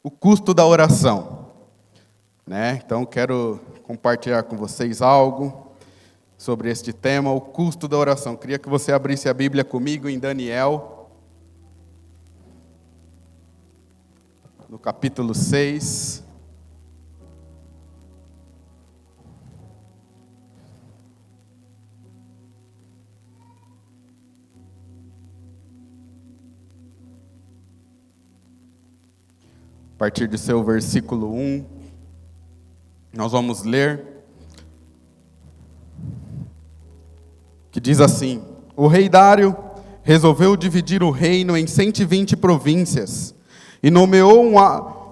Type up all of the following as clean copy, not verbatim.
o custo da oração, né? Então, quero compartilhar com vocês algo sobre este tema, o custo da oração. Queria que você abrisse a Bíblia comigo em Daniel, no capítulo 6. A partir do seu versículo 1, nós vamos ler, que diz assim: O rei Dário resolveu dividir o reino em 120 províncias e nomeou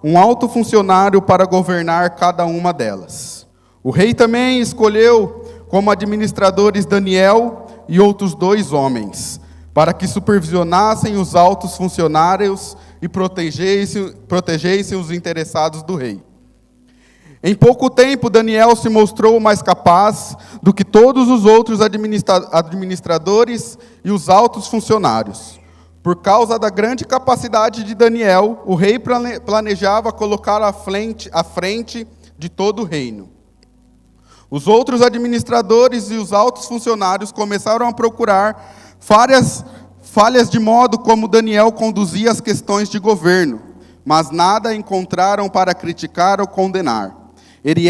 um alto funcionário para governar cada uma delas. O rei também escolheu como administradores Daniel e outros 2 homens, para que supervisionassem os altos funcionários e protegessem os interessados do rei. Em pouco tempo, Daniel se mostrou mais capaz do que todos os outros administradores e os altos funcionários. Por causa da grande capacidade de Daniel, o rei planejava colocar à frente de todo o reino. Os outros administradores e os altos funcionários começaram a procurar falhas de modo como Daniel conduzia as questões de governo, mas nada encontraram para criticar ou condenar. Ele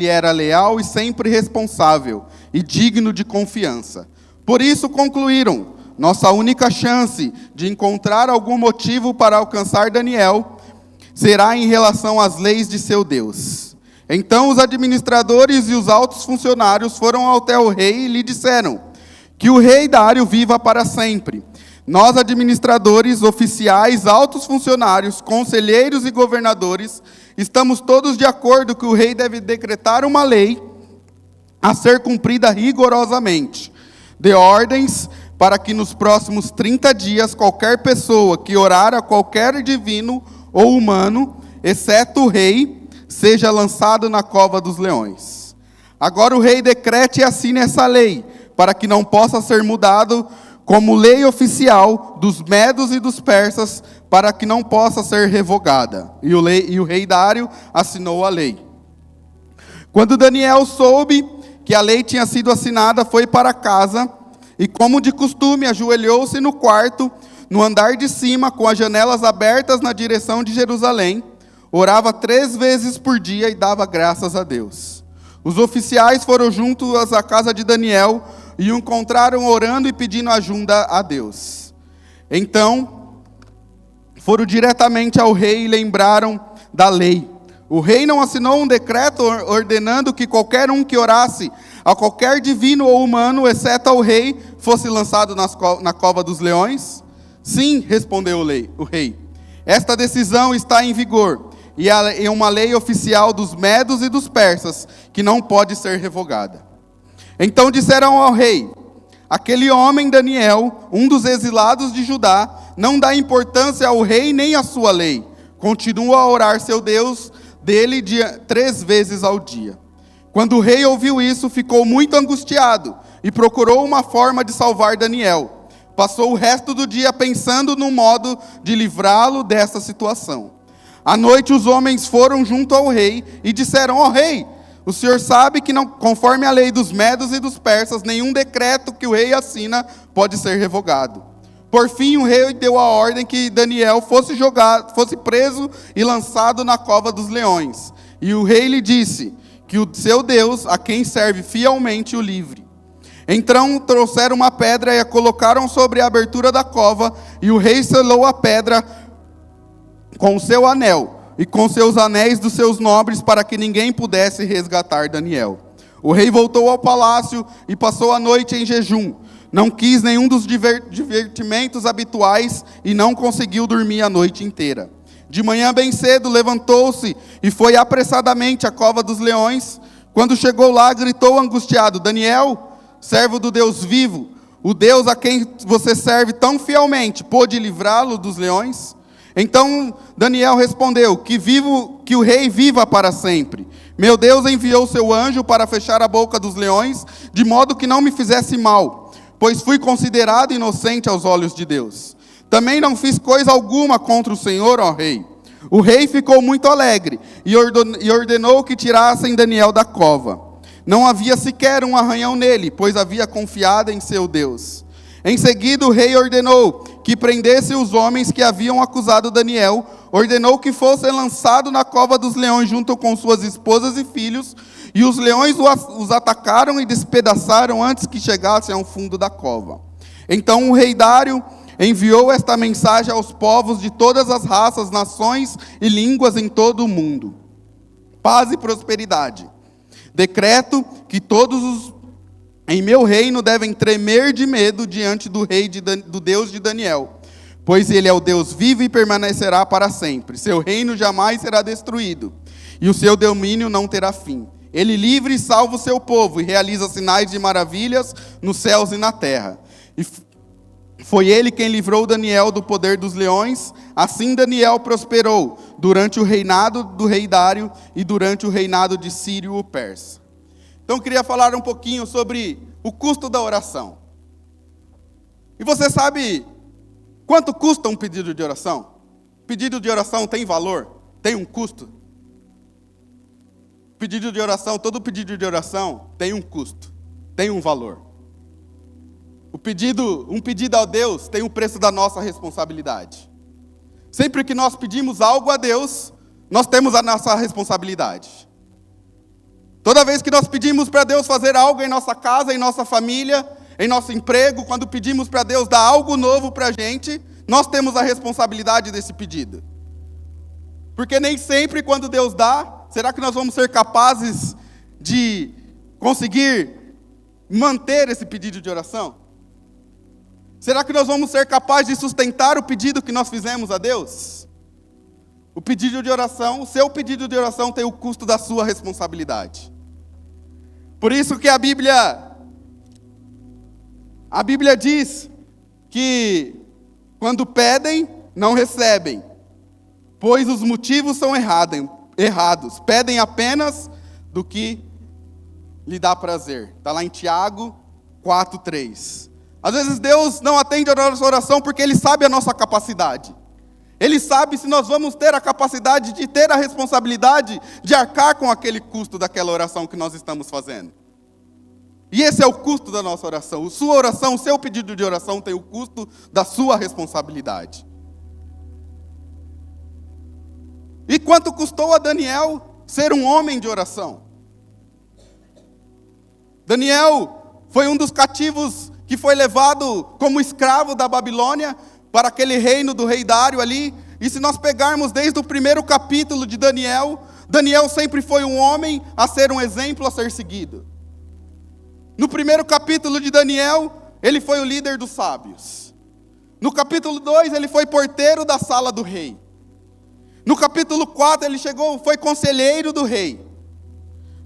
era leal e sempre responsável, e digno de confiança. Por isso concluíram: nossa única chance de encontrar algum motivo para alcançar Daniel será em relação às leis de seu Deus. Então os administradores e os altos funcionários foram até o rei e lhe disseram: que o rei Dário viva para sempre. Nós, administradores, oficiais, altos funcionários, conselheiros e governadores, estamos todos de acordo que o rei deve decretar uma lei a ser cumprida rigorosamente. Dê ordens para que nos próximos 30 dias qualquer pessoa que orar a qualquer divino ou humano, exceto o rei, seja lançado na cova dos leões. Agora o rei decrete e assine essa lei, para que não possa ser mudado como lei oficial dos medos e dos persas, para que não possa ser revogada. E o rei Dário assinou a lei. Quando Daniel soube que a lei tinha sido assinada, foi para casa, e como de costume, ajoelhou-se no quarto, no andar de cima, com as janelas abertas na direção de Jerusalém, orava 3 vezes por dia e dava graças a Deus. Os oficiais foram juntos à casa de Daniel e o encontraram orando e pedindo ajuda a Deus. Então, foram diretamente ao rei e lembraram da lei. O rei não assinou um decreto ordenando que qualquer um que orasse a qualquer divino ou humano, exceto ao rei, fosse lançado na cova dos leões? Sim, respondeu o rei. Esta decisão está em vigor, e é uma lei oficial dos medos e dos persas, que não pode ser revogada. Então disseram ao rei: aquele homem Daniel, um dos exilados de Judá, não dá importância ao rei nem à sua lei. Continua a orar seu Deus dele 3 vezes ao dia. Quando o rei ouviu isso, ficou muito angustiado e procurou uma forma de salvar Daniel. Passou o resto do dia pensando no modo de livrá-lo dessa situação. À noite os homens foram junto ao rei e disseram: ó rei, o senhor sabe que, não, conforme a lei dos medos e dos persas, nenhum decreto que o rei assina pode ser revogado. Por fim, o rei deu a ordem que Daniel fosse preso e lançado na cova dos leões. E o rei lhe disse que o seu Deus, a quem serve fielmente, o livre. Então trouxeram uma pedra e a colocaram sobre a abertura da cova, e o rei selou a pedra com o seu anel e com seus anéis dos seus nobres, para que ninguém pudesse resgatar Daniel. O rei voltou ao palácio e passou a noite em jejum. Não quis nenhum dos divertimentos habituais e não conseguiu dormir a noite inteira. De manhã bem cedo levantou-se e foi apressadamente à cova dos leões. Quando chegou lá, gritou angustiado: Daniel, servo do Deus vivo, o Deus a quem você serve tão fielmente, pôde livrá-lo dos leões? Então Daniel respondeu: que o rei viva para sempre. Meu Deus enviou seu anjo para fechar a boca dos leões, de modo que não me fizesse mal, pois fui considerado inocente aos olhos de Deus. Também não fiz coisa alguma contra o Senhor, ó rei. O rei ficou muito alegre e ordenou que tirassem Daniel da cova. Não havia sequer um arranhão nele, pois havia confiado em seu Deus. Em seguida, o rei ordenou que prendesse os homens que haviam acusado Daniel, ordenou que fosse lançado na cova dos leões junto com suas esposas e filhos, e os leões os atacaram e despedaçaram antes que chegassem ao fundo da cova. Então o rei Dário enviou esta mensagem aos povos de todas as raças, nações e línguas em todo o mundo: paz e prosperidade. Decreto que todos em meu reino devem tremer de medo diante do do Deus de Daniel, pois ele é o Deus vivo e permanecerá para sempre. Seu reino jamais será destruído, e o seu domínio não terá fim. Ele livra e salva o seu povo, e realiza sinais de maravilhas nos céus e na terra. E foi ele quem livrou Daniel do poder dos leões. Assim Daniel prosperou durante o reinado do rei Dário e durante o reinado de Círio o Persa. Então eu queria falar um pouquinho sobre o custo da oração. E você sabe quanto custa um pedido de oração? Pedido de oração tem valor? Tem um custo? Pedido de oração, todo pedido de oração tem um custo, tem um valor. Um pedido a Deus tem o preço da nossa responsabilidade. Sempre que nós pedimos algo a Deus, nós temos a nossa responsabilidade. Toda vez que nós pedimos para Deus fazer algo em nossa casa, em nossa família, em nosso emprego, quando pedimos para Deus dar algo novo para a gente, nós temos a responsabilidade desse pedido. Porque nem sempre quando Deus dá, será que nós vamos ser capazes de conseguir manter esse pedido de oração? Será que nós vamos ser capazes de sustentar o pedido que nós fizemos a Deus? O pedido de oração, o seu pedido de oração tem o custo da sua responsabilidade. Por isso que a Bíblia diz que quando pedem, não recebem, pois os motivos são errados. Pedem apenas do que lhe dá prazer. Está lá em Tiago 4:3. Às vezes Deus não atende a nossa oração porque Ele sabe a nossa capacidade. Ele sabe se nós vamos ter a capacidade de ter a responsabilidade de arcar com aquele custo daquela oração que nós estamos fazendo. E esse é o custo da nossa oração. A sua oração, o seu pedido de oração tem o custo da sua responsabilidade. E quanto custou a Daniel ser um homem de oração? Daniel foi um dos cativos que foi levado como escravo da Babilônia para aquele reino do rei Dário ali. E se nós pegarmos desde o primeiro capítulo de Daniel, Daniel sempre foi um homem a ser um exemplo a ser seguido. No primeiro capítulo de Daniel, ele foi o líder dos sábios. No capítulo 2, ele foi porteiro da sala do rei. No capítulo 4, ele foi conselheiro do rei.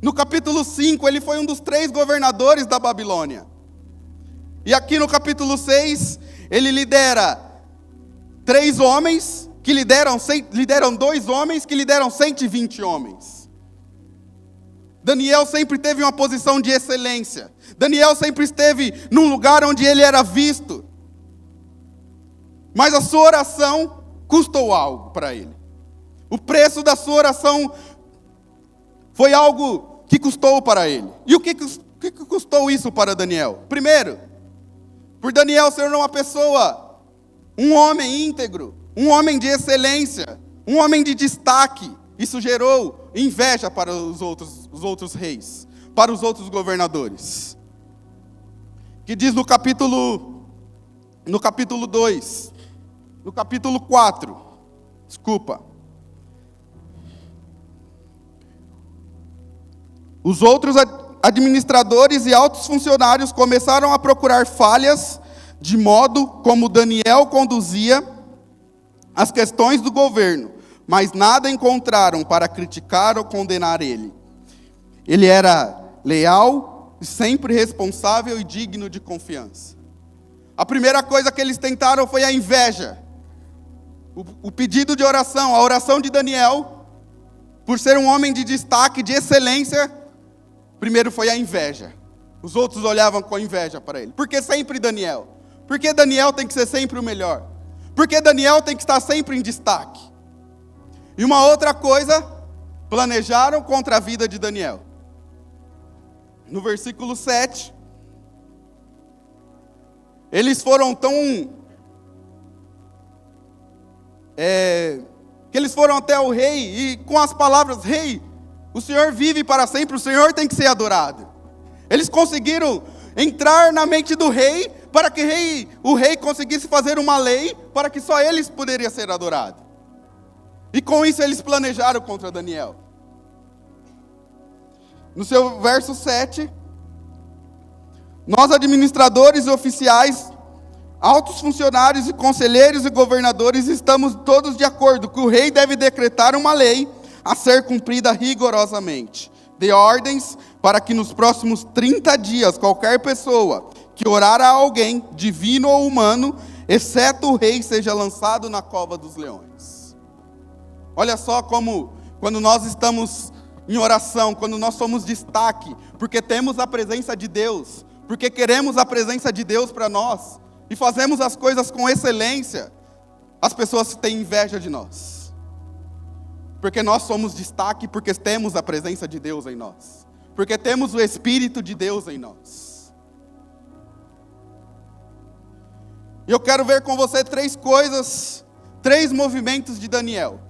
No capítulo 5, ele foi um dos 3 governadores da Babilônia. E aqui no capítulo 6, ele lidera 3 homens, que lideram 2 homens, que lideram 120 homens. Daniel sempre teve uma posição de excelência. Daniel sempre esteve num lugar onde ele era visto. Mas a sua oração custou algo para ele. O preço da sua oração foi algo que custou para ele. E o que custou isso para Daniel? Primeiro, por Daniel ser uma pessoa, um homem íntegro, um homem de excelência, um homem de destaque, isso gerou inveja para os outros reis, para os outros governadores. Que diz no capítulo 4, os outros administradores e altos funcionários começaram a procurar falhas de modo como Daniel conduzia as questões do governo, mas nada encontraram para criticar ou condenar ele. Ele era leal, sempre responsável e digno de confiança. A primeira coisa que eles tentaram foi a inveja. O pedido de oração, a oração de Daniel, por ser um homem de destaque, de excelência, primeiro foi a inveja. Os outros olhavam com inveja para ele. Por que sempre Daniel? Por que Daniel tem que ser sempre o melhor? Por que Daniel tem que estar sempre em destaque? E uma outra coisa, planejaram contra a vida de Daniel. No versículo 7, eles foram tão... que eles foram até o rei e com as palavras: rei, o Senhor vive para sempre, o Senhor tem que ser adorado. Eles conseguiram entrar na mente do rei, para que o rei conseguisse fazer uma lei, para que só eles poderiam ser adorados. E com isso eles planejaram contra Daniel. No seu verso 7, nós administradores e oficiais, altos funcionários e conselheiros e governadores, estamos todos de acordo que o rei deve decretar uma lei a ser cumprida rigorosamente. Dê ordens para que nos próximos 30 dias, qualquer pessoa que orar a alguém, divino ou humano, exceto o rei, seja lançado na cova dos leões. Olha só como, quando nós estamos em oração, quando nós somos destaque, porque temos a presença de Deus, porque queremos a presença de Deus para nós, e fazemos as coisas com excelência, as pessoas têm inveja de nós. Porque nós somos destaque, porque temos a presença de Deus em nós. Porque temos o Espírito de Deus em nós. E eu quero ver com você 3 coisas, 3 movimentos de Daniel.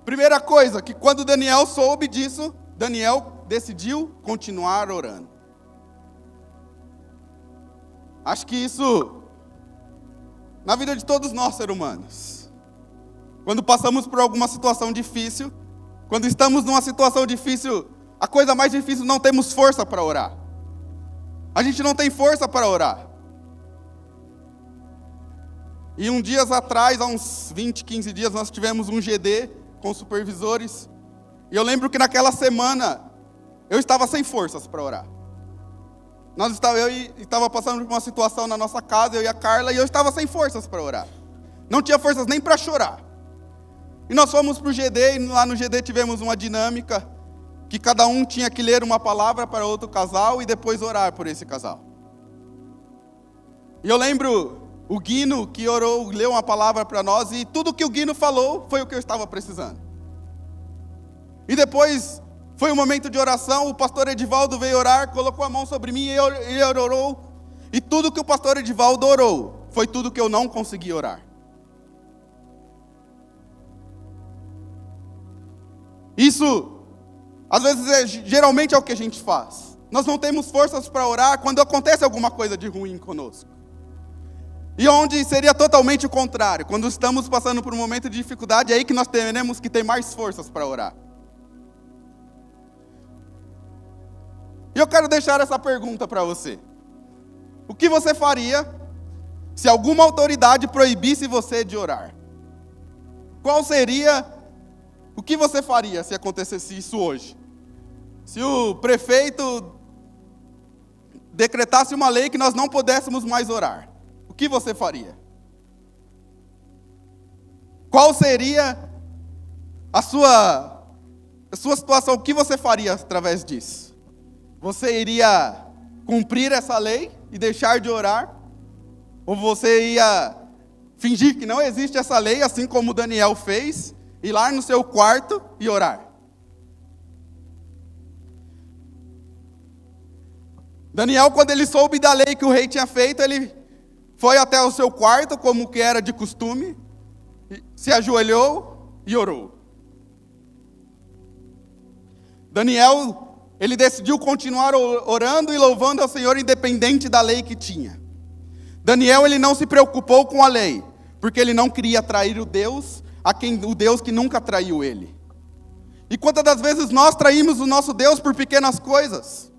Primeira coisa, que quando Daniel soube disso, Daniel decidiu continuar orando. Acho que isso, na vida de todos nós, seres humanos, quando passamos por alguma situação difícil, quando estamos numa situação difícil, a coisa mais difícil, não temos força para orar. A gente não tem força para orar. E uns dias atrás, há uns 20, 15 dias, nós tivemos um GD com supervisores. E eu lembro que naquela semana, eu estava sem forças para orar. Eu estava passando por uma situação na nossa casa, eu e a Carla, e eu estava sem forças para orar. Não tinha forças nem para chorar. E nós fomos para o GD, e lá no GD tivemos uma dinâmica, que cada um tinha que ler uma palavra para outro casal, e depois orar por esse casal. E eu lembro o Guino, que leu uma palavra para nós, e tudo que o Guino falou, foi o que eu estava precisando. E depois, foi um momento de oração, o pastor Edivaldo veio orar, colocou a mão sobre mim, e ele orou, e tudo que o pastor Edivaldo orou, foi tudo que eu não consegui orar. Isso, às vezes, geralmente é o que a gente faz. Nós não temos forças para orar quando acontece alguma coisa de ruim conosco. E onde seria totalmente o contrário. Quando estamos passando por um momento de dificuldade, é aí que nós teremos que ter mais forças para orar. E eu quero deixar essa pergunta para você. O que você faria se alguma autoridade proibisse você de orar? O que você faria se acontecesse isso hoje? Se o prefeito decretasse uma lei que nós não pudéssemos mais orar, o que você faria? Qual seria a sua situação? O que você faria através disso? Você iria cumprir essa lei e deixar de orar? Ou você ia fingir que não existe essa lei, assim como Daniel fez, ir lá no seu quarto e orar? Daniel, quando ele soube da lei que o rei tinha feito, ele foi até o seu quarto, como que era de costume, se ajoelhou e orou. Daniel, ele decidiu continuar orando e louvando ao Senhor, independente da lei que tinha. Daniel, ele não se preocupou com a lei, porque ele não queria trair o Deus que nunca traiu ele. E quantas das vezes nós traímos o nosso Deus por pequenas coisas?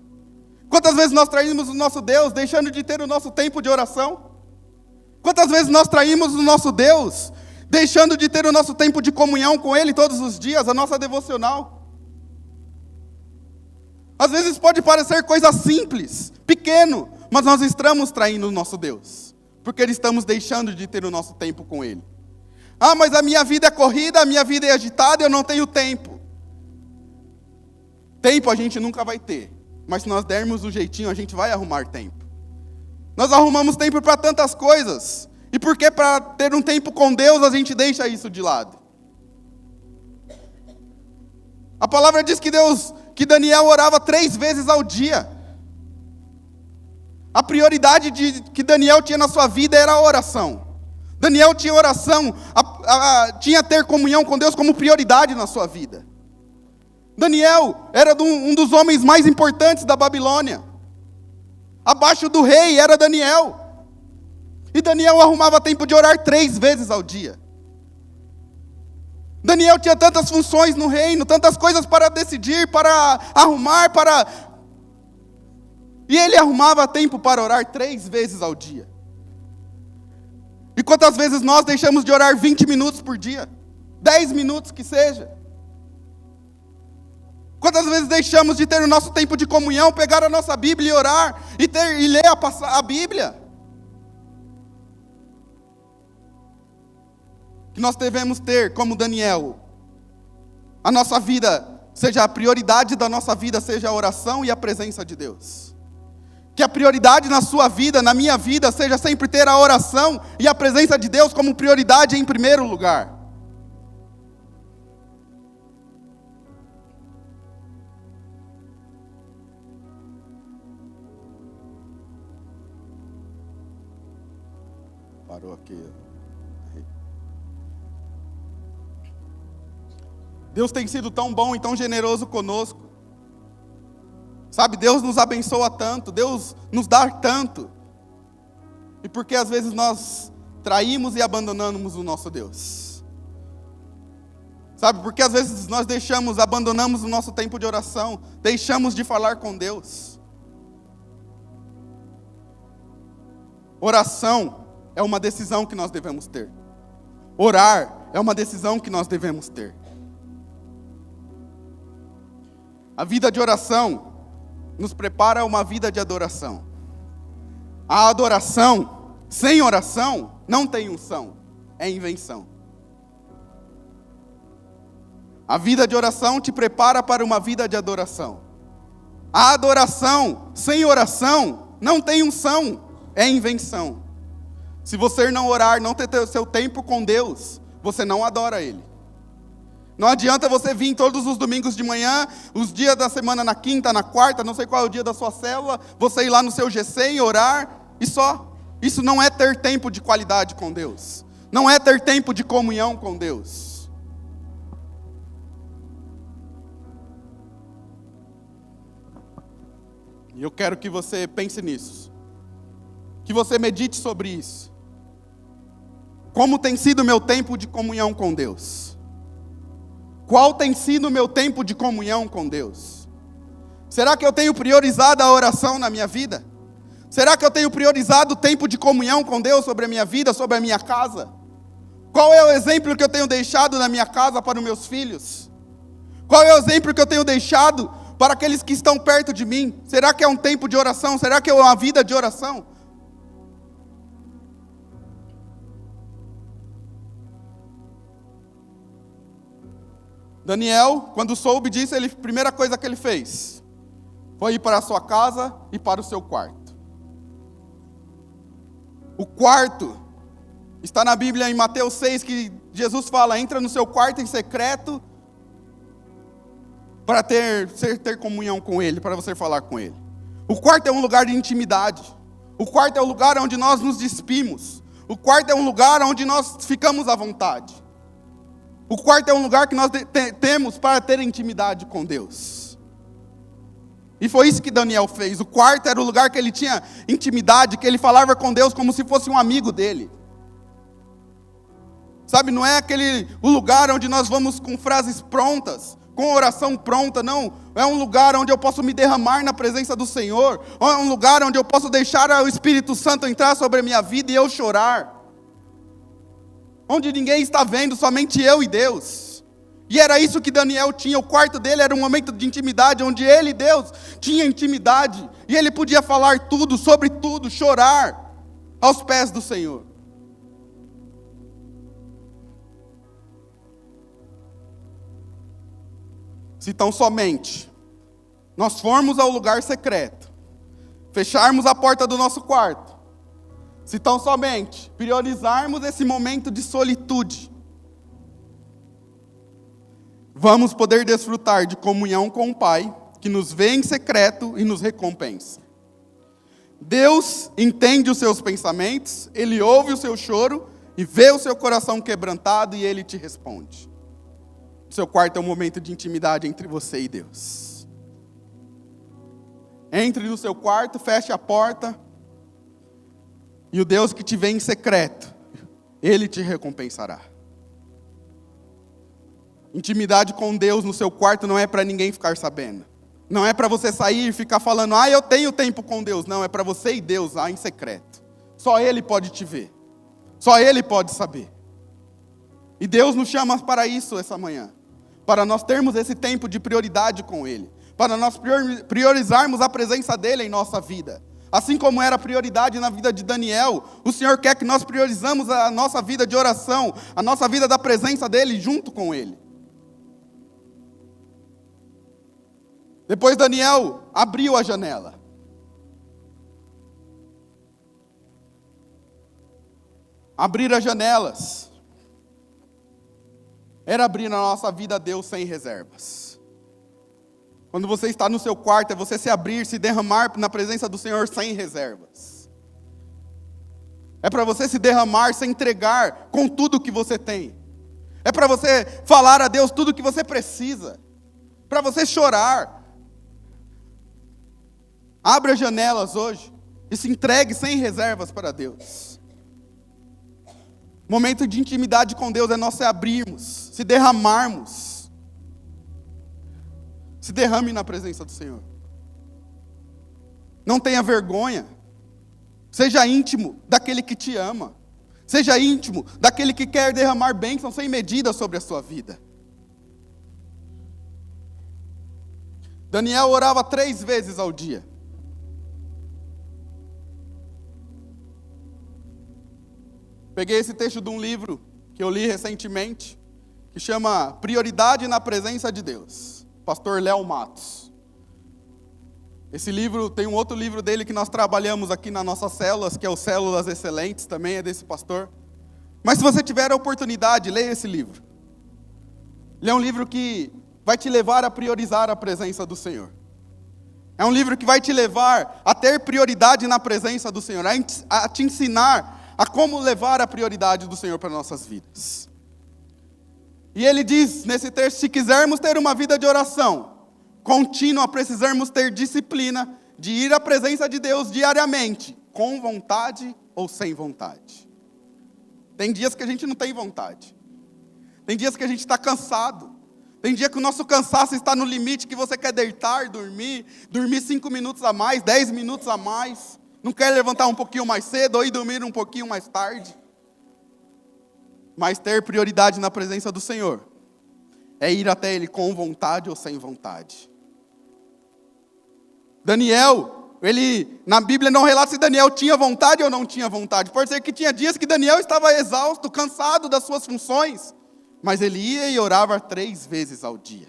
Quantas vezes nós traímos o nosso Deus deixando de ter o nosso tempo de oração? Quantas vezes nós traímos o nosso Deus deixando de ter o nosso tempo de comunhão com Ele todos os dias, a nossa devocional? Às vezes pode parecer coisa simples, pequeno, mas nós estamos traindo o nosso Deus, porque estamos deixando de ter o nosso tempo com Ele. Ah, mas a minha vida é corrida, a minha vida é agitada, eu não tenho tempo. Tempo a gente nunca vai ter, mas se nós dermos um jeitinho, a gente vai arrumar tempo. Nós arrumamos tempo para tantas coisas. E por que para ter um tempo com Deus a gente deixa isso de lado? A palavra diz que Daniel orava 3 vezes ao dia. A prioridade que Daniel tinha na sua vida era a oração. Daniel tinha oração, tinha ter comunhão com Deus como prioridade na sua vida. Daniel era um dos homens mais importantes da Babilônia. Abaixo do rei era Daniel. E Daniel arrumava tempo de orar 3 vezes ao dia. Daniel tinha tantas funções no reino, tantas coisas para decidir, para arrumar, E ele arrumava tempo para orar 3 vezes ao dia. E quantas vezes nós deixamos de orar 20 minutos por dia? 10 minutos que seja. Quantas vezes deixamos de ter o nosso tempo de comunhão, pegar a nossa Bíblia e orar, e ler a Bíblia? Que nós devemos ter, como Daniel, a nossa vida, seja a prioridade da nossa vida, seja a oração e a presença de Deus. Que a prioridade na sua vida, na minha vida, seja sempre ter a oração e a presença de Deus como prioridade em primeiro lugar. Parou aqui. Deus tem sido tão bom e tão generoso conosco. Sabe, Deus nos abençoa tanto, Deus nos dá tanto. E por que às vezes nós traímos e abandonamos o nosso Deus? Sabe, porque às vezes nós abandonamos o nosso tempo de oração, deixamos de falar com Deus. Oração é uma decisão que nós devemos ter. Orar é uma decisão que nós devemos ter. A vida de oração nos prepara uma vida de adoração. A adoração, sem oração, não tem unção, é invenção. A vida de oração te prepara para uma vida de adoração. A adoração, sem oração, não tem unção, é invenção. Se você não orar, não ter o seu tempo com Deus, você não adora Ele. Não adianta você vir todos os domingos de manhã, os dias da semana na quinta, na quarta, não sei qual é o dia da sua célula, você ir lá no seu GC e orar, e só. Isso não é ter tempo de qualidade com Deus. Não é ter tempo de comunhão com Deus. E eu quero que você pense nisso. Que você medite sobre isso. Como tem sido o meu tempo de comunhão com Deus? Qual tem sido o meu tempo de comunhão com Deus? Será que eu tenho priorizado a oração na minha vida? Será que eu tenho priorizado o tempo de comunhão com Deus sobre a minha vida, sobre a minha casa? Qual é o exemplo que eu tenho deixado na minha casa para os meus filhos? Qual é o exemplo que eu tenho deixado para aqueles que estão perto de mim? Será que é um tempo de oração? Será que é uma vida de oração? Daniel, quando soube disso, a primeira coisa que ele fez foi ir para a sua casa e para o seu quarto. O quarto está na Bíblia em Mateus 6, que Jesus fala: entra no seu quarto em secreto para ter comunhão com Ele, para você falar com Ele. O quarto é um lugar de intimidade. O quarto é o lugar onde nós nos despimos. O quarto é um lugar onde nós ficamos à vontade. O quarto é um lugar que nós temos para ter intimidade com Deus. E foi isso que Daniel fez. O quarto era o lugar que ele tinha intimidade, que ele falava com Deus como se fosse um amigo dele. Sabe, não é o lugar onde nós vamos com frases prontas, com oração pronta, não. É um lugar onde eu posso me derramar na presença do Senhor. É um lugar onde eu posso deixar o Espírito Santo entrar sobre a minha vida e eu chorar. Onde ninguém está vendo, somente eu e Deus. E era isso que Daniel tinha. O quarto dele era um momento de intimidade, onde ele e Deus tinham intimidade. E ele podia falar tudo, sobre tudo, chorar aos pés do Senhor. Se tão somente nós formos ao lugar secreto, fecharmos a porta do nosso quarto, Se tão somente priorizarmos esse momento de solitude, vamos poder desfrutar de comunhão com o Pai, que nos vê em secreto e nos recompensa. Deus entende os seus pensamentos, Ele ouve o seu choro e vê o seu coração quebrantado e Ele te responde. O seu quarto é um momento de intimidade entre você e Deus. Entre no seu quarto, feche a porta, e o Deus que te vê em secreto, Ele te recompensará. Intimidade com Deus no seu quarto não é para ninguém ficar sabendo. Não é para você sair e ficar falando, eu tenho tempo com Deus. Não, é para você e Deus lá em secreto. Só Ele pode te ver. Só Ele pode saber. E Deus nos chama para isso essa manhã. Para nós termos esse tempo de prioridade com Ele. Para nós priorizarmos a presença dEle em nossa vida. Assim como era prioridade na vida de Daniel, o Senhor quer que nós priorizamos a nossa vida de oração, a nossa vida da presença dEle junto com Ele. Depois Daniel abriu a janela. Abrir as janelas era abrir na nossa vida a Deus sem reservas. Quando você está no seu quarto, é você se abrir, se derramar na presença do Senhor sem reservas. É para você se derramar, se entregar com tudo que você tem. É para você falar a Deus tudo que você precisa. Para você chorar. Abra as janelas hoje e se entregue sem reservas para Deus. Momento de intimidade com Deus é nós se abrirmos, se derramarmos. Se derrame na presença do Senhor. Não tenha vergonha. Seja íntimo daquele que te ama. Seja íntimo daquele que quer derramar bênção sem medida sobre a sua vida. Daniel orava 3 vezes ao dia. Peguei esse texto de um livro que eu li recentemente, que chama Prioridade na Presença de Deus. Pastor Léo Matos. Esse livro, tem um outro livro dele que nós trabalhamos aqui nas nossas células, que é o Células Excelentes, também é desse pastor. Mas se você tiver a oportunidade, leia esse livro. Ele é um livro que vai te levar a priorizar a presença do Senhor. É um livro que vai te levar a ter prioridade na presença do Senhor, a te ensinar a como levar a prioridade do Senhor para nossas vidas. E ele diz nesse texto, se quisermos ter uma vida de oração contínua, precisamos ter disciplina de ir à presença de Deus diariamente, com vontade ou sem vontade. Tem dias que a gente não tem vontade. Tem dias que a gente está cansado. Tem dia que o nosso cansaço está no limite, que você quer deitar, dormir 5 minutos a mais, 10 minutos a mais. Não quer levantar um pouquinho mais cedo ou ir dormir um pouquinho mais tarde. Mas ter prioridade na presença do Senhor é ir até Ele com vontade ou sem vontade. Daniel, na Bíblia não relata se Daniel tinha vontade ou não tinha vontade. Pode ser que tinha dias que Daniel estava exausto, cansado das suas funções. Mas ele ia e orava 3 vezes ao dia.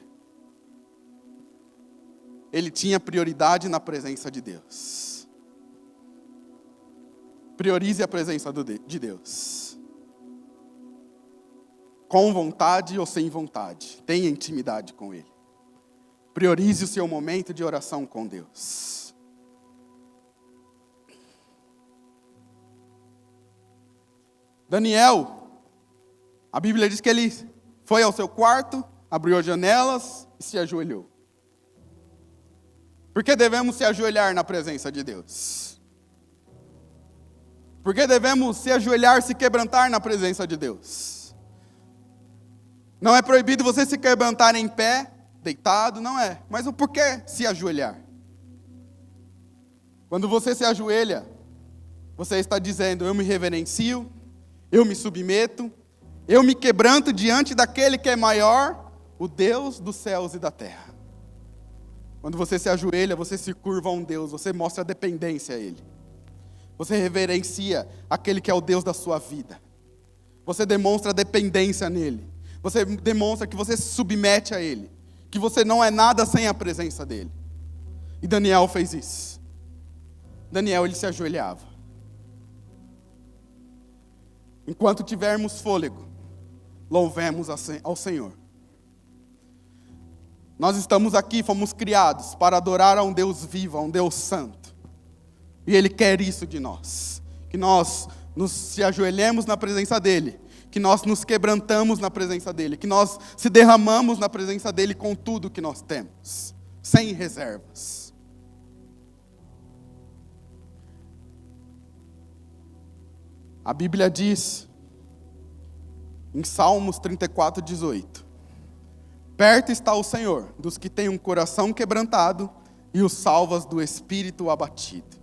Ele tinha prioridade na presença de Deus. Priorize a presença de Deus. Com vontade ou sem vontade. Tenha intimidade com Ele. Priorize o seu momento de oração com Deus. Daniel, a Bíblia diz que ele foi ao seu quarto, abriu as janelas e se ajoelhou. Por que devemos se ajoelhar na presença de Deus? Por que devemos se ajoelhar, se quebrantar na presença de Deus? Não é proibido você se quebrantar em pé, deitado, não é. Mas o porquê se ajoelhar? Quando você se ajoelha, você está dizendo, eu me reverencio, eu me submeto, eu me quebranto diante daquele que é maior, o Deus dos céus e da terra. Quando você se ajoelha, você se curva a um Deus, você mostra dependência a Ele. Você reverencia aquele que é o Deus da sua vida. Você demonstra dependência nele. Você demonstra que você se submete a Ele. Que você não é nada sem a presença dEle. E Daniel fez isso. Daniel, ele se ajoelhava. Enquanto tivermos fôlego, louvemos ao Senhor. Nós estamos aqui, fomos criados para adorar a um Deus vivo, a um Deus santo. E Ele quer isso de nós. Que nós se ajoelhemos na presença dEle. Que nós nos quebrantamos na presença dEle. Que nós se derramamos na presença dEle com tudo que nós temos. Sem reservas. A Bíblia diz, em Salmos 34:18, perto está o Senhor dos que têm um coração quebrantado e os salvas do espírito abatido.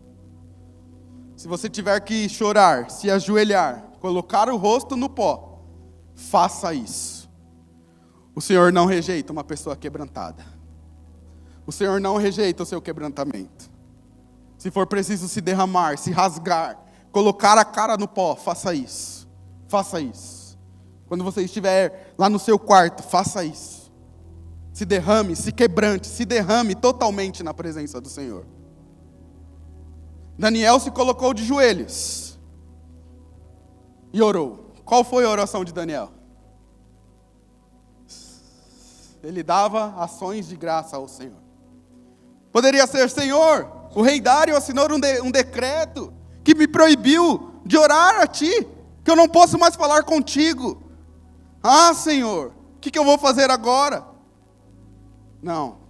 Se você tiver que chorar, se ajoelhar, colocar o rosto no pó, faça isso. O Senhor não rejeita uma pessoa quebrantada. O Senhor não rejeita o seu quebrantamento. Se for preciso se derramar, se rasgar, colocar a cara no pó, faça isso. Faça isso. Quando você estiver lá no seu quarto, faça isso. Se derrame, se quebrante, se derrame totalmente na presença do Senhor. Daniel se colocou de joelhos e orou. Qual foi a oração de Daniel? Ele dava ações de graça ao Senhor. Poderia ser: Senhor, o rei Dário assinou um decreto que me proibiu de orar a Ti, que eu não posso mais falar contigo. Ah, Senhor, o que eu vou fazer agora? Não.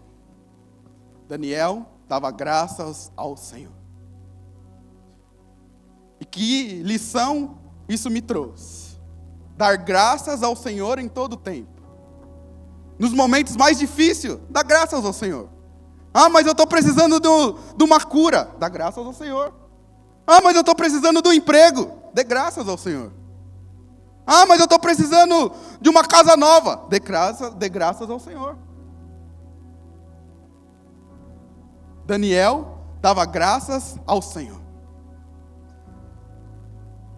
Daniel dava graças ao Senhor. E que lição isso me trouxe? Dar graças ao Senhor em todo o tempo. Nos momentos mais difíceis, dá graças ao Senhor. Ah, mas eu estou precisando de uma cura. Dá graças ao Senhor. Ah, mas eu estou precisando do emprego. Dê graças ao Senhor. Ah, mas eu estou precisando de uma casa nova. Dê graças ao Senhor. Daniel dava graças ao Senhor.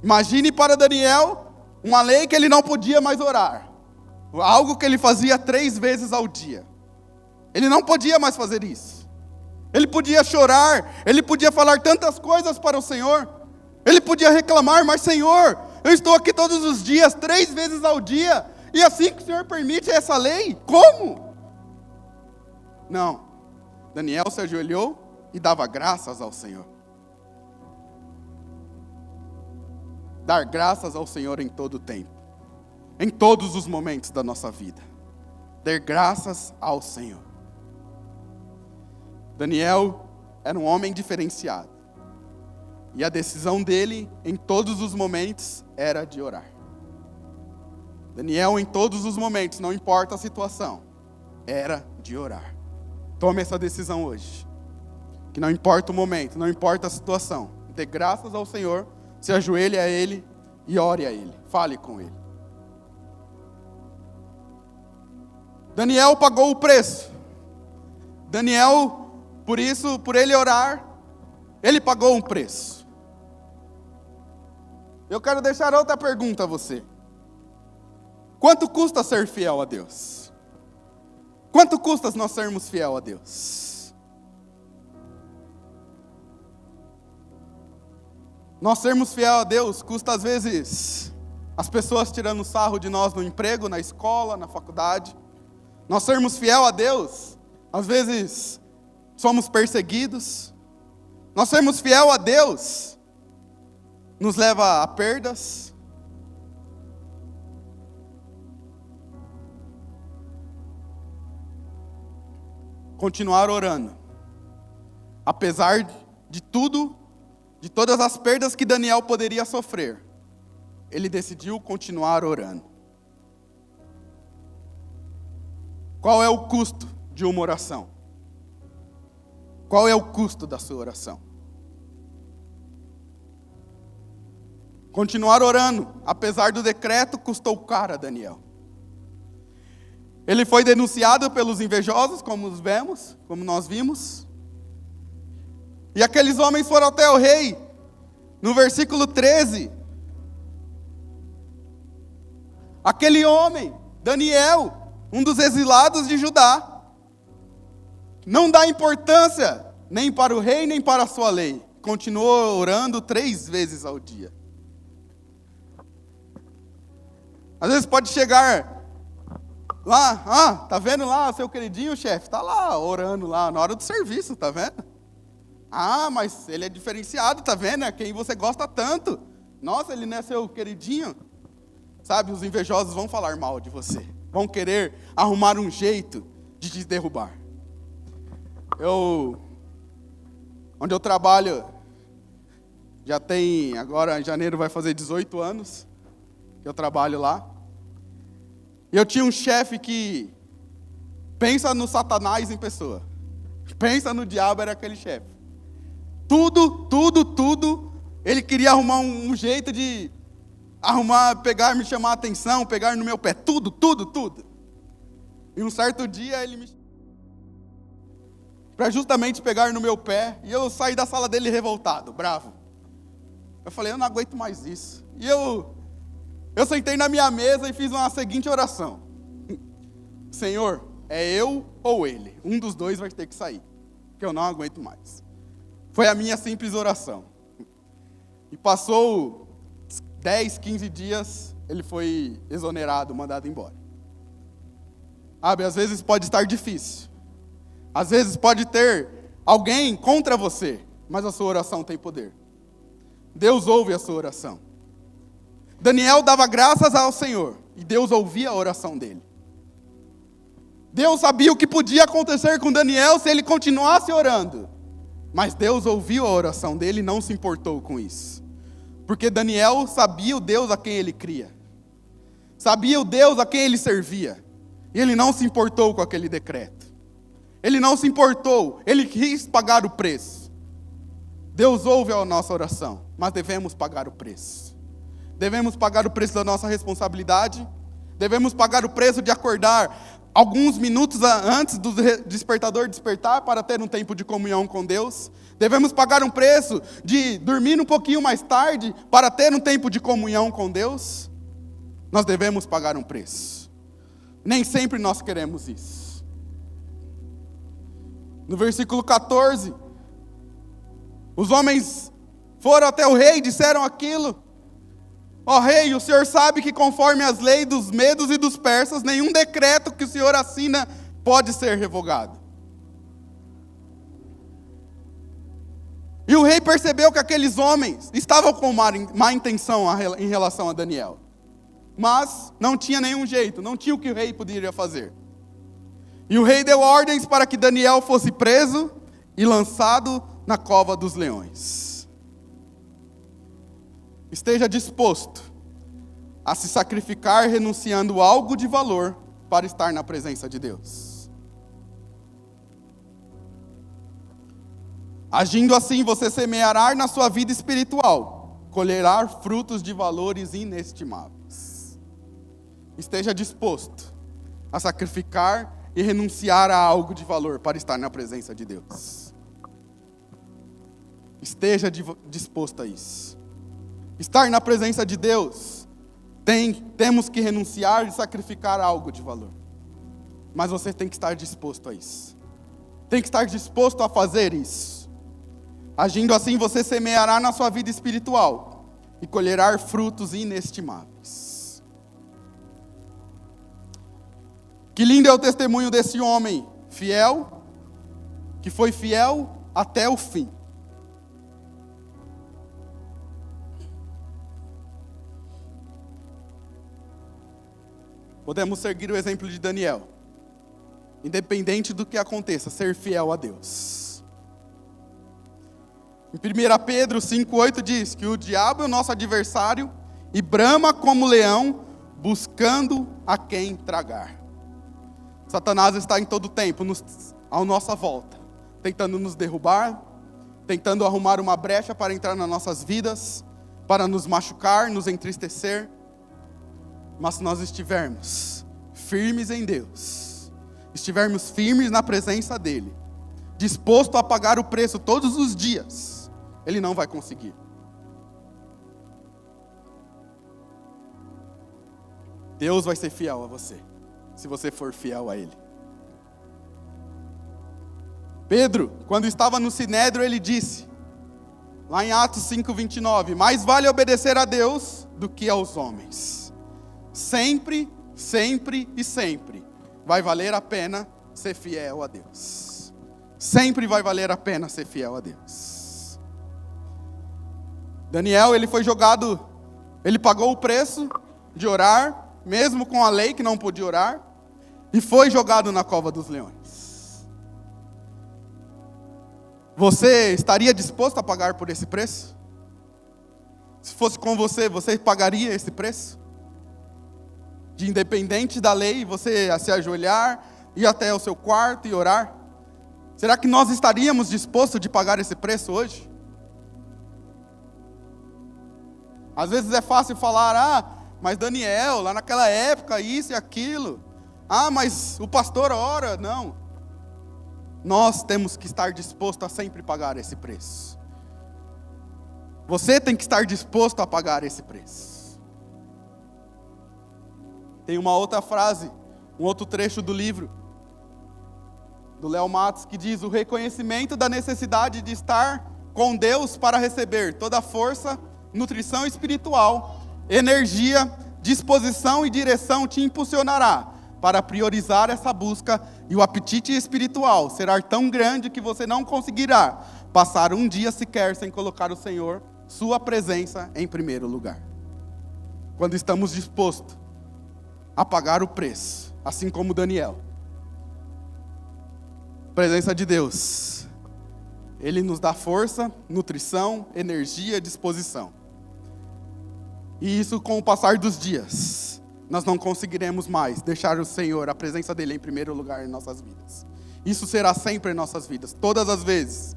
Imagine para Daniel uma lei que ele não podia mais orar. Algo que ele fazia 3 vezes ao dia. Ele não podia mais fazer isso. Ele podia chorar, ele podia falar tantas coisas para o Senhor. Ele podia reclamar: mas Senhor, eu estou aqui todos os dias, 3 vezes ao dia, e assim que o Senhor permite essa lei? Como? Não. Daniel se ajoelhou e dava graças ao Senhor. Dar graças ao Senhor em todo o tempo. Em todos os momentos da nossa vida. Dar graças ao Senhor. Daniel era um homem diferenciado. E a decisão dele, em todos os momentos, era de orar. Daniel, em todos os momentos, não importa a situação, era de orar. Tome essa decisão hoje. Que não importa o momento, não importa a situação. Dê graças ao Senhor, se ajoelhe a Ele e ore a Ele. Fale com Ele. Daniel pagou o preço. Daniel, por ele orar, ele pagou um preço. Eu quero deixar outra pergunta a você. Quanto custa ser fiel a Deus? Quanto custa nós sermos fiel a Deus? Nós sermos fiel a Deus custa às vezes as pessoas tirando sarro de nós no emprego, na escola, na faculdade. Nós sermos fiel a Deus, às vezes somos perseguidos. Nós sermos fiel a Deus nos leva a perdas. Continuar orando, apesar de tudo, de todas as perdas que Daniel poderia sofrer, ele decidiu continuar orando. Qual é o custo de uma oração? Qual é o custo da sua oração? Continuar orando, apesar do decreto, custou caro a Daniel. Ele foi denunciado pelos invejosos, como nós vimos. E aqueles homens foram até o rei. No versículo 13. Aquele homem, Daniel, um dos exilados de Judá, não dá importância nem para o rei, nem para a sua lei. Continuou orando 3 vezes ao dia. Às vezes pode chegar lá, tá vendo lá seu queridinho chefe? Tá lá orando lá na hora do serviço, tá vendo? Mas ele é diferenciado, tá vendo? É quem você gosta tanto. Nossa, ele não é seu queridinho. Sabe, os invejosos vão falar mal de você. Vão querer arrumar um jeito de te derrubar. Onde eu trabalho, já tem, agora em janeiro vai fazer 18 anos que eu trabalho lá. E eu tinha um chefe que pensa no Satanás em pessoa. Pensa no diabo, era aquele chefe. Tudo, ele queria arrumar um jeito de pegar, me chamar a atenção, pegar no meu pé, tudo. E um certo dia ele me para justamente pegar no meu pé, e eu saí da sala dele revoltado, bravo. Eu falei, eu não aguento mais isso. E eu sentei na minha mesa e fiz uma seguinte oração. Senhor, é eu ou ele? Um dos dois vai ter que sair, porque eu não aguento mais. Foi a minha simples oração. E passou 10, 15 dias, ele foi exonerado, mandado embora. Às vezes pode estar difícil. Às vezes pode ter alguém contra você, mas a sua oração tem poder. Deus ouve a sua oração. Daniel dava graças ao Senhor, e Deus ouvia a oração dele. Deus sabia o que podia acontecer com Daniel se ele continuasse orando. Mas Deus ouviu a oração dele e não se importou com isso. Porque Daniel sabia o Deus a quem ele cria. Sabia o Deus a quem ele servia. E ele não se importou com aquele decreto. Ele não se importou, ele quis pagar o preço. Deus ouve a nossa oração, mas devemos pagar o preço. Devemos pagar o preço da nossa responsabilidade. Devemos pagar o preço de acordar alguns minutos antes do despertador despertar para ter um tempo de comunhão com Deus. Devemos pagar um preço de dormir um pouquinho mais tarde para ter um tempo de comunhão com Deus. Nós devemos pagar um preço. Nem sempre nós queremos isso. No versículo 14, os homens foram até o rei e disseram aquilo. Ó rei, o senhor sabe que conforme as leis dos medos e dos persas, nenhum decreto que o senhor assina pode ser revogado. E o rei percebeu que aqueles homens estavam com má intenção em relação a Daniel. Mas não tinha nenhum jeito, não tinha o que o rei poderia fazer. E o rei deu ordens para que Daniel fosse preso e lançado na cova dos leões. Esteja disposto a se sacrificar renunciando algo de valor para estar na presença de Deus. Agindo assim, você semeará na sua vida espiritual, colherá frutos de valores inestimáveis. Esteja disposto a sacrificar e renunciar a algo de valor para estar na presença de Deus. Esteja disposto a isso. Estar na presença de Deus, temos que renunciar e sacrificar algo de valor. Mas você tem que estar disposto a isso. Tem que estar disposto a fazer isso. Agindo assim, você semeará na sua vida espiritual e colherá frutos inestimáveis. Que lindo é o testemunho desse homem fiel, que foi fiel até o fim. Podemos seguir o exemplo de Daniel. Independente do que aconteça, ser fiel a Deus. Em 1 Pedro 5,8 diz que o diabo é o nosso adversário e brama como leão, buscando a quem tragar. Satanás está em todo tempo à nossa volta, tentando nos derrubar, tentando arrumar uma brecha para entrar nas nossas vidas, para nos machucar, nos entristecer. Mas se nós estivermos firmes em Deus, estivermos firmes na presença dEle, disposto a pagar o preço todos os dias, Ele não vai conseguir. Deus vai ser fiel a você, se você for fiel a Ele. Pedro, quando estava no Sinédrio, ele disse, lá em Atos 5:29, mais vale obedecer a Deus do que aos homens. sempre, sempre e sempre vai valer a pena ser fiel a Deus. Sempre vai valer a pena ser fiel a Deus. Daniel, ele foi jogado, ele pagou o preço de orar, mesmo com a lei que não podia orar, e foi jogado na cova dos leões. Você estaria disposto a pagar por esse preço? Se fosse com você, você pagaria esse preço? De independente da lei, você a se ajoelhar, ir até o seu quarto e orar? Será que nós estaríamos dispostos de pagar esse preço hoje? Às vezes é fácil falar, mas Daniel, lá naquela época, isso e aquilo. Mas o pastor ora. Não. Nós temos que estar dispostos a sempre pagar esse preço. Você tem que estar disposto a pagar esse preço. Tem uma outra frase, um outro trecho do livro, do Léo Matos, que diz: o reconhecimento da necessidade de estar com Deus para receber toda a força, nutrição espiritual, energia, disposição e direção te impulsionará para priorizar essa busca, e o apetite espiritual será tão grande que você não conseguirá passar um dia sequer sem colocar o Senhor, sua presença, em primeiro lugar. Quando estamos dispostos a pagar o preço, assim como Daniel, a presença de Deus, Ele nos dá força, nutrição, energia, disposição. E isso, com o passar dos dias, nós não conseguiremos mais deixar o Senhor, a presença dEle, em primeiro lugar em nossas vidas. Isso será sempre em nossas vidas. Todas as vezes,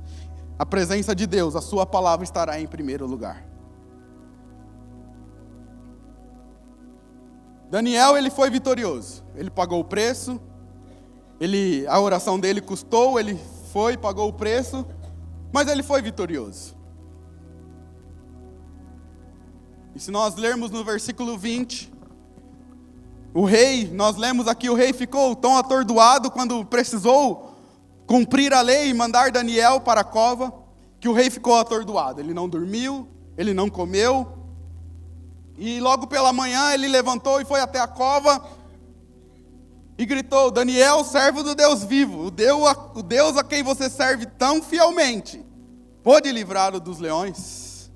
a presença de Deus, a sua palavra estará em primeiro lugar. Daniel, ele foi vitorioso. Ele pagou o preço. A oração dele custou, ele foi, pagou o preço, mas ele foi vitorioso. E se nós lermos no versículo 20, nós lemos aqui, o rei ficou tão atordoado quando precisou cumprir a lei e mandar Daniel para a cova, que o rei ficou atordoado. Ele não dormiu, ele não comeu, e logo pela manhã ele levantou e foi até a cova e gritou: Daniel, servo do Deus vivo, o Deus a quem você serve tão fielmente, pode livrá-lo dos leões?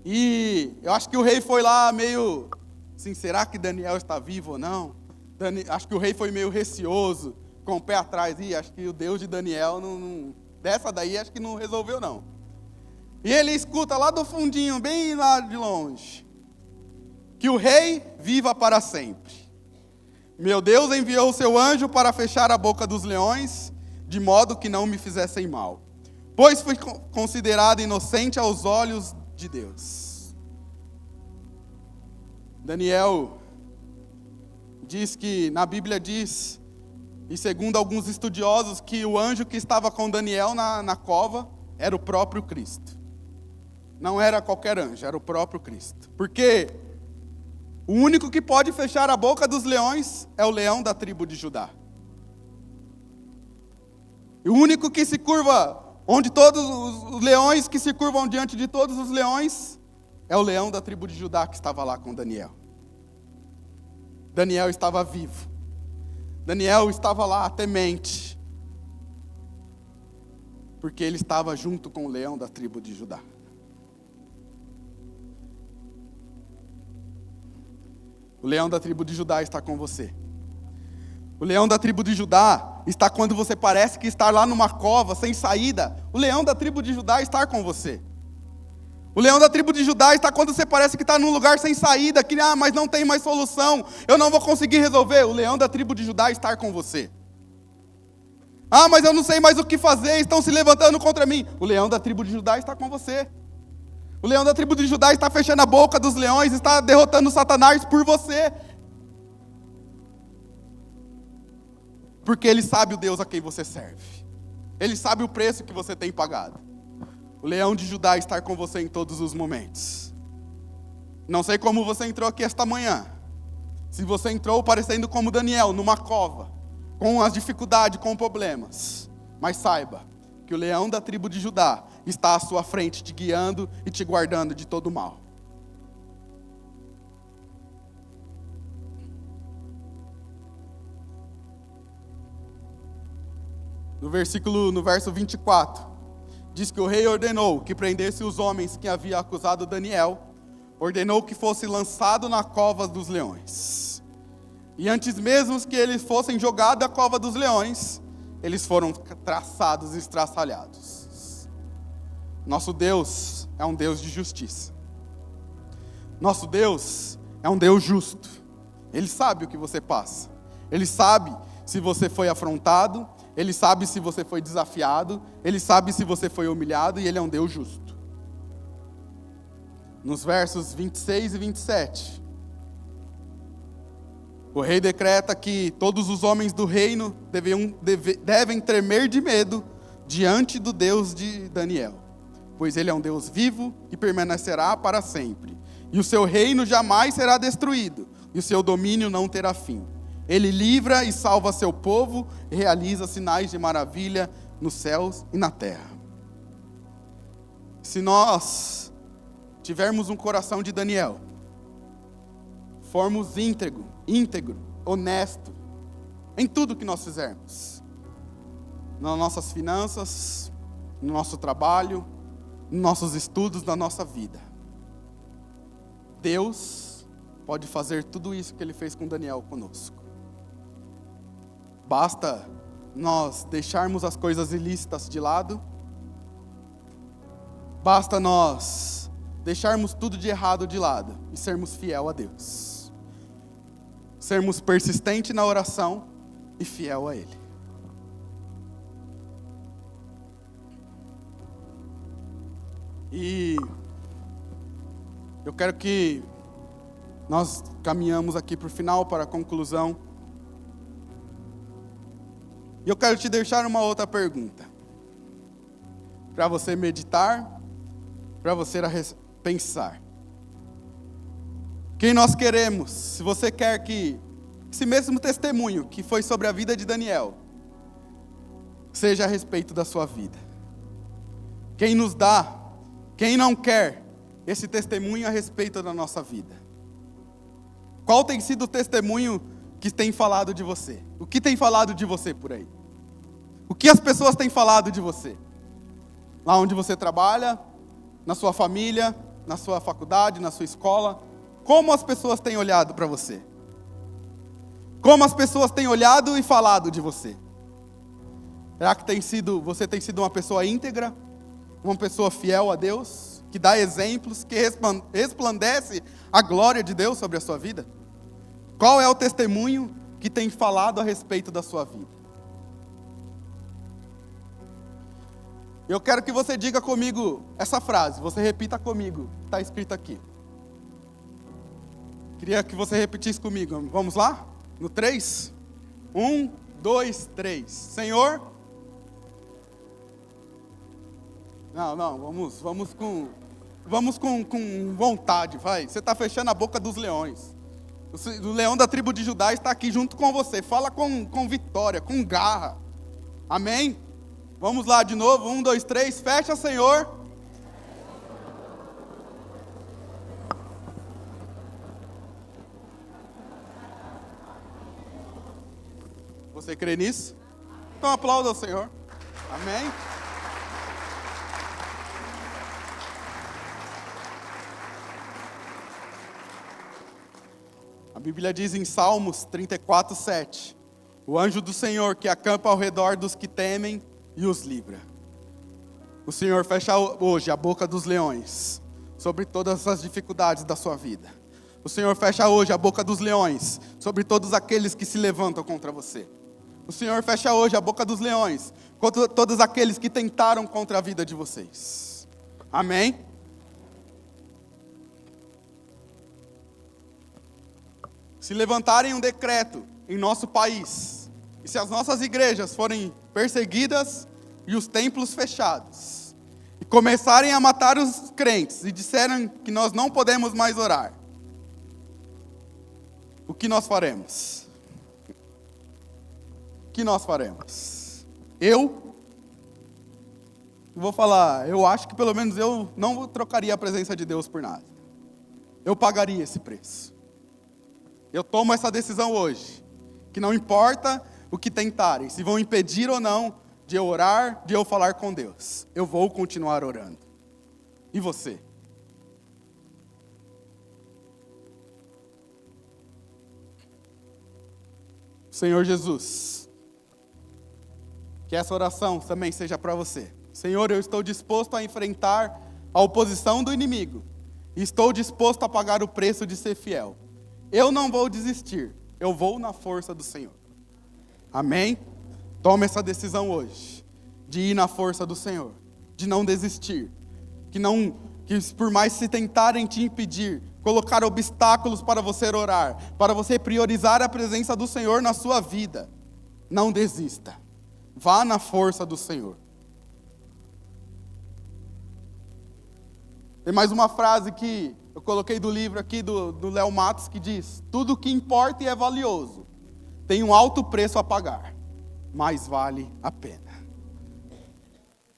E eu acho que o rei foi lá meio assim: será que Daniel está vivo ou não? Acho que o rei foi meio receoso, com o pé atrás. Acho que o Deus de Daniel, dessa daí, acho que não resolveu não. E ele escuta lá do fundinho, bem lá de longe, que o rei viva para sempre. Meu Deus enviou o seu anjo para fechar a boca dos leões, de modo que não me fizessem mal, pois fui considerado inocente aos olhos de Deus. Daniel diz que, na Bíblia diz, e segundo alguns estudiosos, que o anjo que estava com Daniel na cova era o próprio Cristo. Não era qualquer anjo, era o próprio Cristo. Porque o único que pode fechar a boca dos leões é o leão da tribo de Judá. E o único que se curva, onde todos os leões que se curvam diante de todos os leões, é o leão da tribo de Judá que estava lá com Daniel. Daniel estava vivo. Daniel estava lá temente, porque ele estava junto com o leão da tribo de Judá. O leão da tribo de Judá está com você. O leão da tribo de Judá está quando você parece que está lá numa cova, sem saída. O leão da tribo de Judá está com você. O leão da tribo de Judá está quando você parece que está num lugar sem saída, que mas não tem mais solução, eu não vou conseguir resolver. O leão da tribo de Judá está com você. Mas eu não sei mais o que fazer, estão se levantando contra mim. O leão da tribo de Judá está com você. O leão da tribo de Judá está fechando a boca dos leões, está derrotando Satanás por você. Porque ele sabe o Deus a quem você serve. Ele sabe o preço que você tem pagado. O leão de Judá está com você em todos os momentos. Não sei como você entrou aqui esta manhã. Se você entrou parecendo como Daniel, numa cova, com as dificuldades, com problemas. Mas saiba que o leão da tribo de Judá está à sua frente, te guiando e te guardando de todo mal. no verso 24, diz que o rei ordenou que prendesse os homens que haviam acusado Daniel, ordenou que fosse lançado na cova dos leões. E antes mesmo que eles fossem jogados à cova dos leões, eles foram traçados e estraçalhados. Nosso Deus é um Deus de justiça. Nosso Deus é um Deus justo. Ele sabe o que você passa. Ele sabe se você foi afrontado. Ele sabe se você foi desafiado. Ele sabe se você foi humilhado. E Ele é um Deus justo. Nos versos 26 e 27, o rei decreta que todos os homens do reino devem tremer de medo diante do Deus de Daniel, pois Ele é um Deus vivo que permanecerá para sempre. E o seu reino jamais será destruído, e o seu domínio não terá fim. Ele livra e salva seu povo, e realiza sinais de maravilha nos céus e na terra. Se nós tivermos um coração de Daniel, formos íntegro, honesto, em tudo que nós fizermos, nas nossas finanças, no nosso trabalho, nos nossos estudos, na nossa vida, Deus pode fazer tudo isso que Ele fez com Daniel conosco. Basta nós deixarmos as coisas ilícitas de lado, basta nós deixarmos tudo de errado de lado e sermos fiel a Deus. Sermos persistentes na oração e fiel a Ele. E eu quero que nós caminhamos aqui para o final, para a conclusão. E eu quero te deixar uma outra pergunta, para você meditar, para você pensar. Quem nós queremos? Se você quer que esse mesmo testemunho que foi sobre a vida de Daniel seja a respeito da sua vida. Quem nos dá, quem não quer esse testemunho a respeito da nossa vida? Qual tem sido o testemunho que tem falado de você? O que tem falado de você por aí? O que as pessoas têm falado de você? Lá onde você trabalha, na sua família, na sua faculdade, na sua escola. Como as pessoas têm olhado para você? Como as pessoas têm olhado e falado de você? Será que você tem sido uma pessoa íntegra? Uma pessoa fiel a Deus? Que dá exemplos, que resplandece a glória de Deus sobre a sua vida? Qual é o testemunho que tem falado a respeito da sua vida? Eu quero que você diga comigo essa frase, você repita comigo, está escrito aqui. Queria que você repetisse comigo, vamos lá? No 3? 1, 2, 3. Senhor? Não, vamos com vontade, vai. Você está fechando a boca dos leões. O leão da tribo de Judá está aqui junto com você. Fala com vitória, com garra. Amém? Vamos lá de novo, 1, 2, 3, fecha, Senhor. Você crê nisso? Então aplauda ao Senhor. Amém? A Bíblia diz em Salmos 34, 7, o anjo do Senhor que acampa ao redor dos que temem e os livra. O Senhor fecha hoje a boca dos leões sobre todas as dificuldades da sua vida. O Senhor fecha hoje a boca dos leões sobre todos aqueles que se levantam contra você. O Senhor fecha hoje a boca dos leões contra todos aqueles que tentaram contra a vida de vocês. Amém? Se levantarem um decreto em nosso país, e se as nossas igrejas forem perseguidas e os templos fechados, e começarem a matar os crentes e disserem que nós não podemos mais orar, o que nós faremos? O que nós faremos? Eu vou falar, eu acho que pelo menos eu não trocaria a presença de Deus por nada. Eu pagaria esse preço. Eu tomo essa decisão hoje, que não importa o que tentarem, se vão impedir ou não de eu orar, de eu falar com Deus. Eu vou continuar orando. E você? Senhor Jesus, que essa oração também seja para você. Senhor, eu estou disposto a enfrentar a oposição do inimigo. Estou disposto a pagar o preço de ser fiel. Eu não vou desistir. Eu vou na força do Senhor. Amém? Tome essa decisão hoje, de ir na força do Senhor, de não desistir, que por mais se tentarem te impedir, colocar obstáculos para você orar, para você priorizar a presença do Senhor na sua vida, não desista, vá na força do Senhor. Tem mais uma frase que eu coloquei do livro aqui do Léo Matos, que diz: tudo o que importa e é valioso tem um alto preço a pagar, mas vale a pena.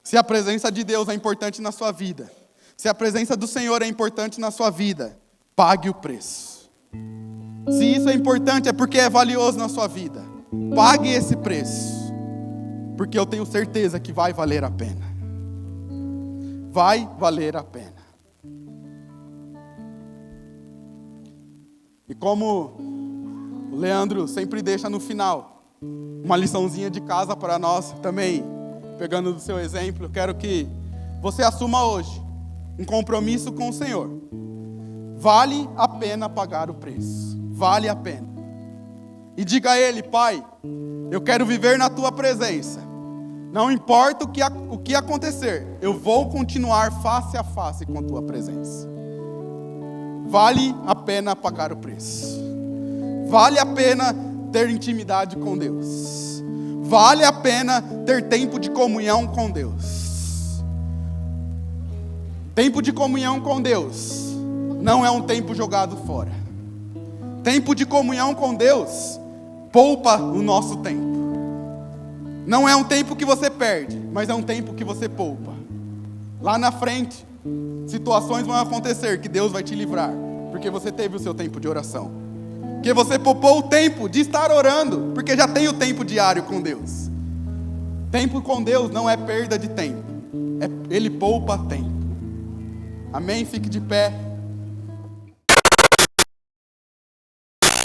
Se a presença de Deus é importante na sua vida, se a presença do Senhor é importante na sua vida, pague o preço. Se isso é importante, é porque é valioso na sua vida. Pague esse preço, porque eu tenho certeza que vai valer a pena. Vai valer a pena. E como o Leandro sempre deixa no final, uma liçãozinha de casa para nós também, pegando do seu exemplo, eu quero que você assuma hoje um compromisso com o Senhor. Vale a pena pagar o preço. Vale a pena. E diga a Ele: Pai, eu quero viver na Tua presença. Não importa o que acontecer, eu vou continuar face a face com a Tua presença. Vale a pena pagar o preço. Vale a pena ter intimidade com Deus. Vale a pena ter tempo de comunhão com Deus. Tempo de comunhão com Deus não é um tempo jogado fora. Tempo de comunhão com Deus poupa o nosso tempo. Não é um tempo que você perde, mas é um tempo que você poupa. Lá na frente, situações vão acontecer que Deus vai te livrar, porque você teve o seu tempo de oração. Porque você poupou o tempo de estar orando, porque já tem o tempo diário com Deus. Tempo com Deus não é perda de tempo, Ele poupa tempo. Amém? Fique de pé.